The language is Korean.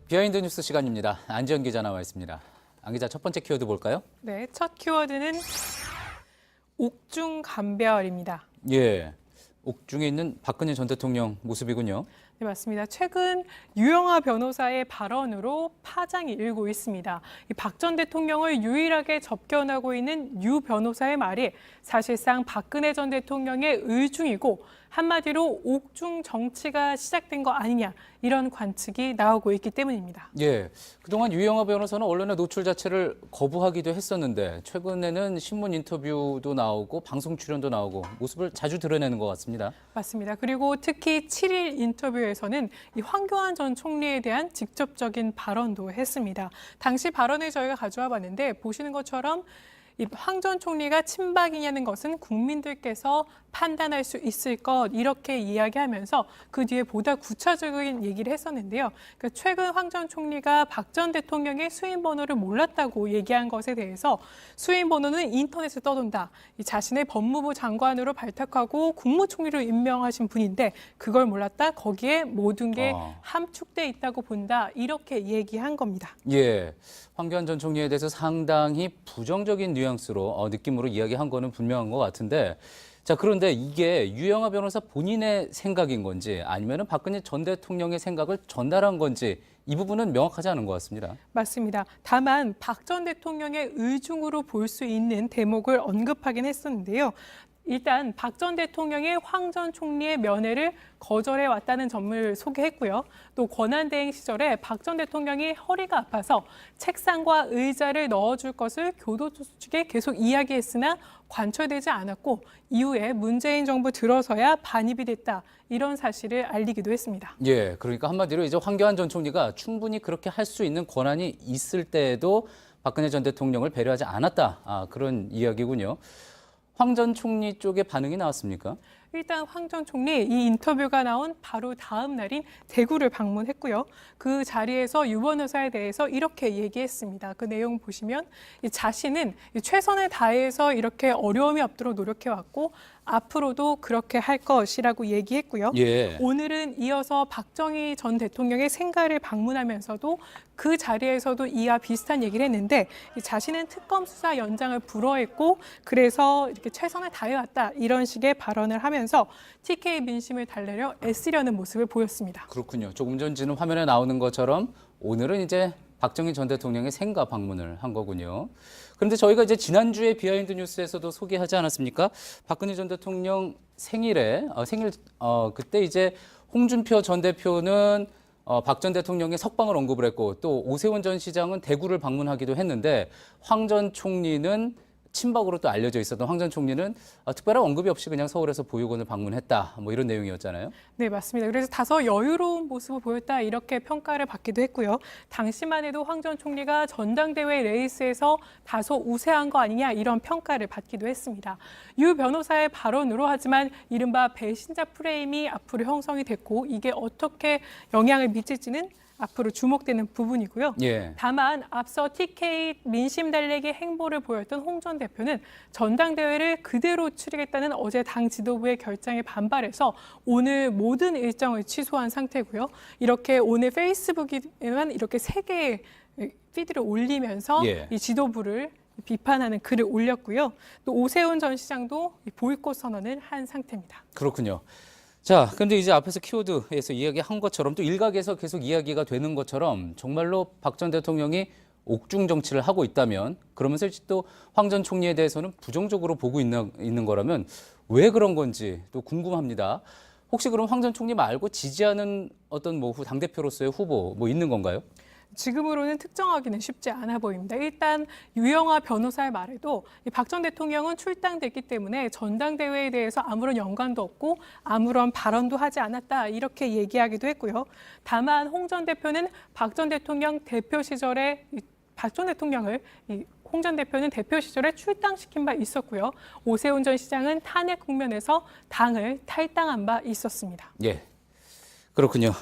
비하인드 뉴스 시간입니다. 안지연 기자 나와 있습니다. 안 기자, 첫 번째 키워드 볼까요? 네, 첫 키워드는 옥중감별입니다. 예, 옥중에 있는 박근혜 전 대통령 모습이군요. 네, 맞습니다. 최근 유영하 변호사의 발언으로 파장이 일고 있습니다. 박 전 대통령을 유일하게 접견하고 있는 유 변호사의 말이 사실상 박근혜 전 대통령의 의중이고 한마디로 옥중 정치가 시작된 거 아니냐 이런 관측이 나오고 있기 때문입니다. 예, 그동안 유영하 변호사는 언론의 노출 자체를 거부하기도 했었는데 최근에는 신문 인터뷰도 나오고 방송 출연도 나오고 모습을 자주 드러내는 것 같습니다. 맞습니다. 그리고 특히 7일 인터뷰에서는 이 황교안 전 총리에 대한 직접적인 발언도 했습니다. 당시 발언을 저희가 가져와 봤는데 보시는 것처럼 이 황 전 총리가 친박이냐는 것은 국민들께서 판단할 수 있을 것 이렇게 이야기하면서 그 뒤에 보다 구체적인 얘기를 했었는데요. 그러니까 최근 황 전 총리가 박 전 대통령의 수임 번호를 몰랐다고 얘기한 것에 대해서 수임 번호는 인터넷에 떠돈다. 이 자신의 법무부 장관으로 발탁하고 국무총리로 임명하신 분인데 그걸 몰랐다. 거기에 모든 게 함축돼 있다고 본다. 이렇게 얘기한 겁니다. 예, 황교안 전 총리에 대해서 상당히 부정적인 뉘앙스로 느낌으로 이야기한 거는 분명한 것 같은데 자, 그런데 이게 유영하 변호사 본인의 생각인 건지 아니면 박근혜 전 대통령의 생각을 전달한 건지 이 부분은 명확하지 않은 것 같습니다. 맞습니다. 다만 박 전 대통령의 의중으로 볼 수 있는 대목을 언급하긴 했었는데요. 일단 박 전 대통령이 황 전 총리의 면회를 거절해 왔다는 점을 소개했고요. 또 권한대행 시절에 박 전 대통령이 허리가 아파서 책상과 의자를 넣어줄 것을 교도소 측에 계속 이야기했으나 관철되지 않았고 이후에 문재인 정부 들어서야 반입이 됐다. 이런 사실을 알리기도 했습니다. 예, 그러니까 한마디로 이제 황교안 전 총리가 충분히 그렇게 할 수 있는 권한이 있을 때에도 박근혜 전 대통령을 배려하지 않았다. 그런 이야기군요. 황 전 총리 쪽의 반응이 나왔습니까? 일단 황 전 총리 이 인터뷰가 나온 바로 다음 날인 대구를 방문했고요. 그 자리에서 유 변호사에 대해서 이렇게 얘기했습니다. 그 내용 보시면 자신은 최선을 다해서 이렇게 어려움이 없도록 노력해왔고 앞으로도 그렇게 할 것이라고 얘기했고요. 예. 오늘은 이어서 박정희 전 대통령의 생가를 방문하면서도 그 자리에서도 이와 비슷한 얘기를 했는데 자신은 특검 수사 연장을 불허했고 그래서 이렇게 최선을 다해왔다 이런 식의 발언을 하면서 TK 민심을 달래려 애쓰려는 모습을 보였습니다. 그렇군요. 조금 전 지금 화면에 나오는 것처럼 오늘은 이제 박정희 전 대통령의 생가 방문을 한 거군요. 그런데 저희가 이제 지난주에 비하인드 뉴스에서도 소개하지 않았습니까? 박근혜 전 대통령 생일에 그때 이제 홍준표 전 대표는 박 전 대통령의 석방을 언급을 했고 또 오세훈 전 시장은 대구를 방문하기도 했는데 황 전 총리는 친박으로 또 알려져 있었던 황 전 총리는 특별한 언급이 없이 그냥 서울에서 보육원을 방문했다. 뭐 이런 내용이었잖아요. 네, 맞습니다. 그래서 다소 여유로운 모습을 보였다 이렇게 평가를 받기도 했고요. 당시만 해도 황 전 총리가 전당대회 레이스에서 다소 우세한 거 아니냐 이런 평가를 받기도 했습니다. 유 변호사의 발언으로 하지만 이른바 배신자 프레임이 앞으로 형성이 됐고 이게 어떻게 영향을 미칠지는 앞으로 주목되는 부분이고요. 예. 다만 앞서 TK 민심 달래기 행보를 보였던 홍 전 대표는 전당대회를 그대로 치르겠다는 어제 당 지도부의 결정에 반발해서 오늘 모든 일정을 취소한 상태고요. 이렇게 오늘 페이스북에만 이렇게 3개의 피드를 올리면서 이 지도부를 비판하는 글을 올렸고요. 또 오세훈 전 시장도 보이콧 선언을 한 상태입니다. 그렇군요. 자, 근데 이제 앞에서 키워드에서 이야기한 것처럼 또 일각에서 계속 이야기가 되는 것처럼 정말로 박 전 대통령이 옥중 정치를 하고 있다면 그러면서 또 황 전 총리에 대해서는 부정적으로 보고 있는 거라면 왜 그런 건지 또 궁금합니다. 혹시 그럼 황 전 총리 말고 지지하는 어떤 당대표로서의 후보 있는 건가요? 지금으로는 특정하기는 쉽지 않아 보입니다. 일단 유영하 변호사의 말에도 박 전 대통령은 출당됐기 때문에 전당대회에 대해서 아무런 연관도 없고 아무런 발언도 하지 않았다 이렇게 얘기하기도 했고요. 다만 홍 전 대표는 박 전 대통령 대표 시절에 박 전 대통령을 홍 전 대표는 대표 시절에 출당시킨 바 있었고요. 오세훈 전 시장은 탄핵 국면에서 당을 탈당한 바 있었습니다. 예, 그렇군요.